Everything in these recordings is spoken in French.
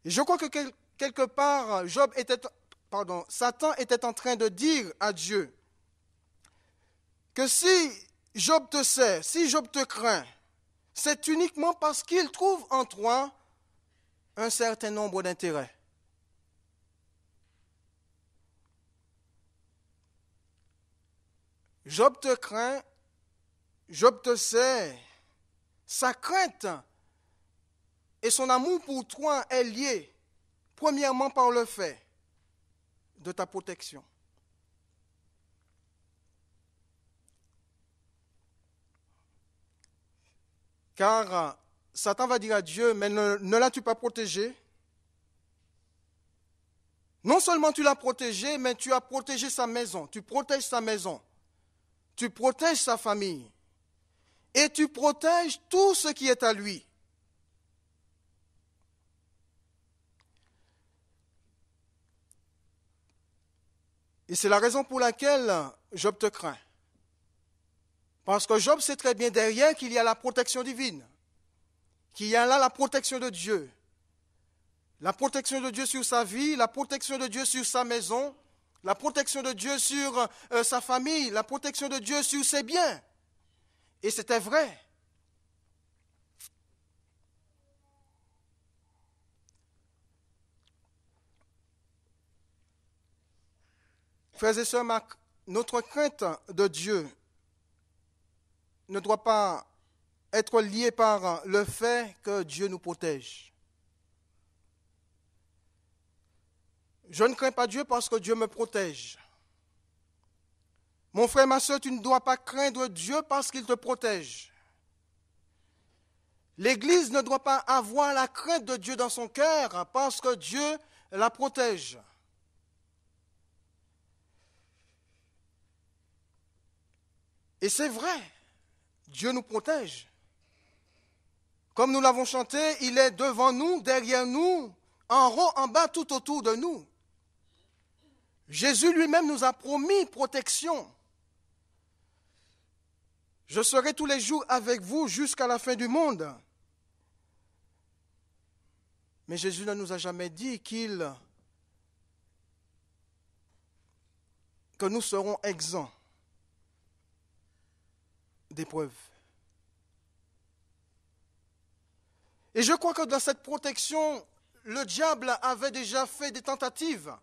Et je crois que quelque part, Satan était en train de dire à Dieu que si Job te sait, si Job te craint, c'est uniquement parce qu'il trouve en toi un certain nombre d'intérêts. Job te craint, Job te sait, sa crainte et son amour pour toi est lié, premièrement par le fait de ta protection. Car Satan va dire à Dieu, mais ne l'as-tu pas protégé? Non seulement tu l'as protégé, mais tu as protégé sa maison, tu protèges sa maison, tu protèges sa famille, et tu protèges tout ce qui est à lui. Et c'est la raison pour laquelle Job te craint. Parce que Job sait très bien derrière qu'il y a la protection divine, qu'il y a là la protection de Dieu. La protection de Dieu sur sa vie, la protection de Dieu sur sa maison, la protection de Dieu sur sa famille, la protection de Dieu sur ses biens. Et c'était vrai. Frères et sœurs, notre crainte de Dieu ne doit pas être liée par le fait que Dieu nous protège. Je ne crains pas Dieu parce que Dieu me protège. Mon frère, ma soeur, tu ne dois pas craindre Dieu parce qu'il te protège. L'Église ne doit pas avoir la crainte de Dieu dans son cœur parce que Dieu la protège. Et c'est vrai, Dieu nous protège. Comme nous l'avons chanté, il est devant nous, derrière nous, en haut, en bas, tout autour de nous. Jésus lui-même nous a promis protection. Je serai tous les jours avec vous jusqu'à la fin du monde. Mais Jésus ne nous a jamais dit que nous serons exempts d'épreuves. Et je crois que dans cette protection, le diable avait déjà fait des tentatives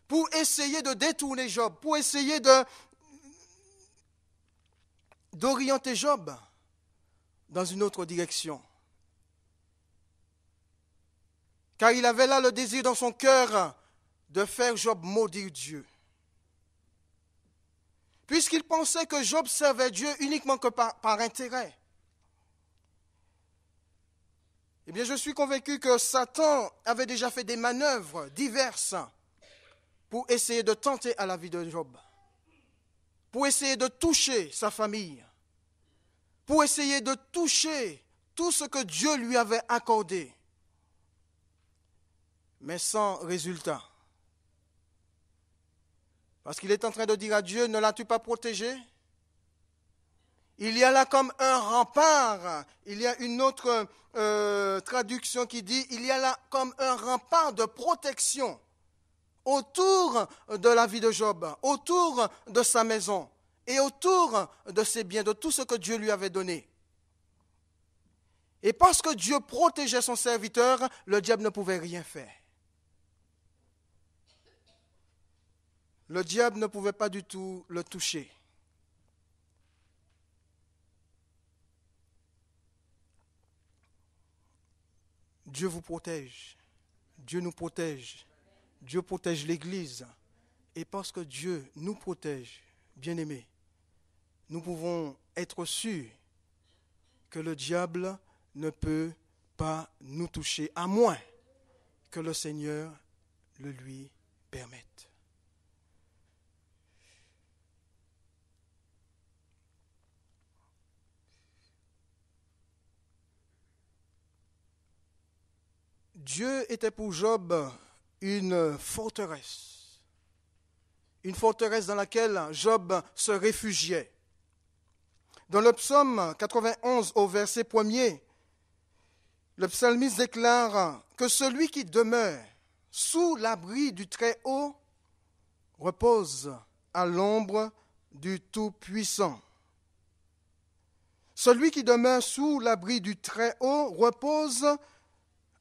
pour essayer de détourner Job, pour essayer d'orienter Job dans une autre direction. Car il avait là le désir dans son cœur de faire Job maudire Dieu. Puisqu'il pensait que Job servait Dieu uniquement que par intérêt. Eh bien, je suis convaincu que Satan avait déjà fait des manœuvres diverses pour essayer de tenter à la vie de Job, pour essayer de toucher sa famille, pour essayer de toucher tout ce que Dieu lui avait accordé, mais sans résultat. Parce qu'il est en train de dire à Dieu, ne l'as-tu pas protégé? Il y a là comme un rempart. Il y a une autre traduction qui dit, il y a là comme un rempart de protection autour de la vie de Job, autour de sa maison et autour de ses biens, de tout ce que Dieu lui avait donné. Et parce que Dieu protégeait son serviteur, le diable ne pouvait rien faire. Le diable ne pouvait pas du tout le toucher. Dieu vous protège. Dieu nous protège. Dieu protège l'Église. Et parce que Dieu nous protège, bien-aimés, nous pouvons être sûrs que le diable ne peut pas nous toucher, à moins que le Seigneur le lui permette. Dieu était pour Job une forteresse dans laquelle Job se réfugiait. Dans le psaume 91 au verset 1er, le psalmiste déclare que celui qui demeure sous l'abri du Très-Haut repose à l'ombre du Tout-Puissant. Celui qui demeure sous l'abri du Très-Haut repose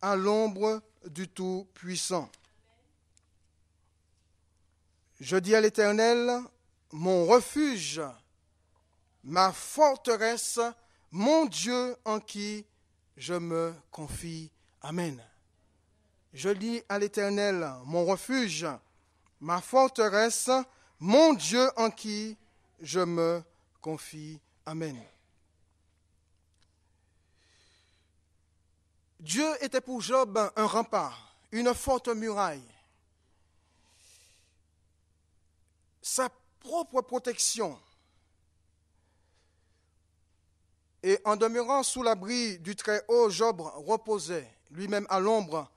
à l'ombre du Tout-Puissant. Je dis à l'Éternel, mon refuge, ma forteresse, mon Dieu en qui je me confie. Amen. Je dis à l'Éternel, mon refuge, ma forteresse, mon Dieu en qui je me confie. Amen. Dieu était pour Job un rempart, une forte muraille. Sa propre protection. Et en demeurant sous l'abri du Très-Haut, Job reposait lui-même à l'ombre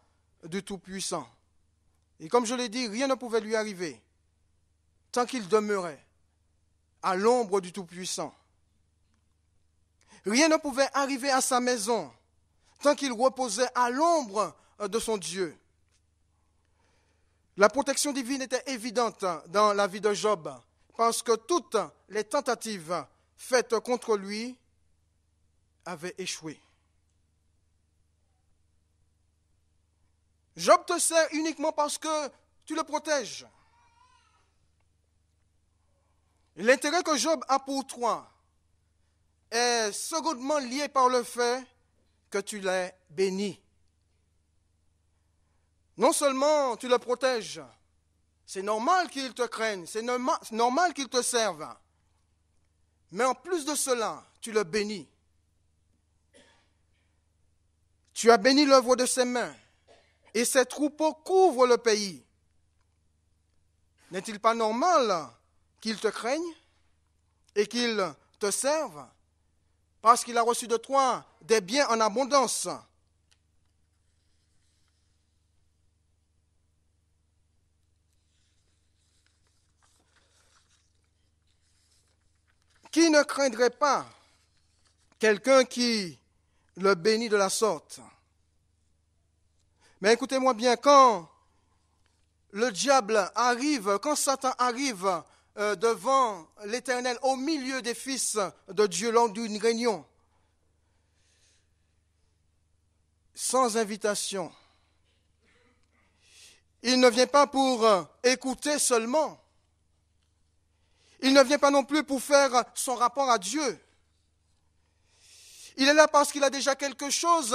du Tout-Puissant. Et comme je l'ai dit, rien ne pouvait lui arriver tant qu'il demeurait à l'ombre du Tout-Puissant. Rien ne pouvait arriver à sa maison tant qu'il reposait à l'ombre de son Dieu. La protection divine était évidente dans la vie de Job, parce que toutes les tentatives faites contre lui avaient échoué. Job te sert uniquement parce que tu le protèges. L'intérêt que Job a pour toi est secondement lié par le fait que tu l'as béni. Non seulement tu le protèges, c'est normal qu'il te craigne, c'est normal qu'il te serve, mais en plus de cela, tu le bénis. Tu as béni l'œuvre de ses mains, et ses troupeaux couvrent le pays. N'est-il pas normal qu'il te craigne et qu'il te serve parce qu'il a reçu de toi des biens en abondance? Qui ne craindrait pas quelqu'un qui le bénit de la sorte? Mais écoutez-moi bien, quand le diable arrive, quand Satan arrive devant l'Éternel au milieu des fils de Dieu lors d'une réunion, sans invitation, il ne vient pas pour écouter seulement. Il ne vient pas non plus pour faire son rapport à Dieu. Il est là parce qu'il a déjà quelque chose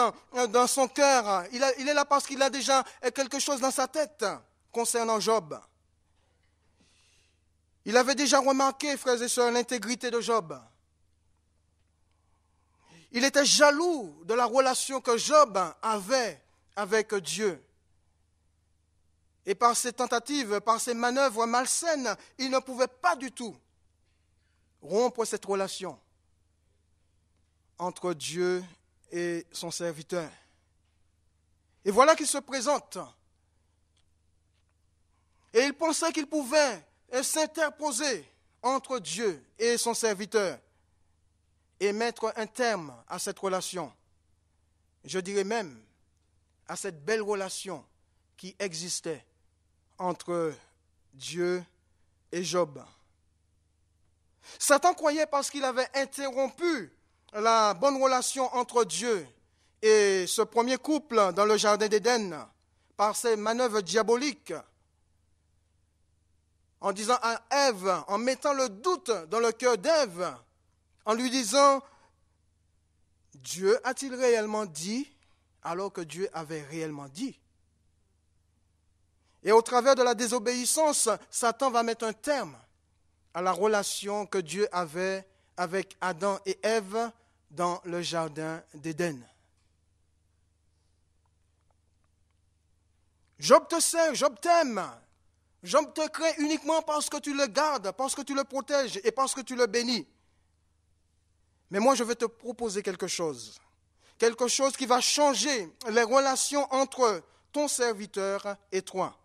dans son cœur. Il est là parce qu'il a déjà quelque chose dans sa tête concernant Job. Il avait déjà remarqué, frères et sœurs, l'intégrité de Job. Il était jaloux de la relation que Job avait avec Dieu. Et par ses tentatives, par ses manœuvres malsaines, il ne pouvait pas du tout rompre cette relation entre Dieu et son serviteur. Et voilà qu'il se présente. Et il pensait qu'il pouvait s'interposer entre Dieu et son serviteur et mettre un terme à cette relation. Je dirais même à cette belle relation qui existait entre Dieu et Job. Satan croyait parce qu'il avait interrompu la bonne relation entre Dieu et ce premier couple dans le jardin d'Éden par ses manœuvres diaboliques, en disant à Ève, en mettant le doute dans le cœur d'Ève, en lui disant « Dieu a-t-il réellement dit ?» alors que Dieu avait réellement dit. Et au travers de la désobéissance, Satan va mettre un terme à la relation que Dieu avait avec Adam et Ève dans le jardin d'Éden. Job te sert, Job t'aime. Job te craint uniquement parce que tu le gardes, parce que tu le protèges et parce que tu le bénis. Mais moi, je vais te proposer quelque chose qui va changer les relations entre ton serviteur et toi.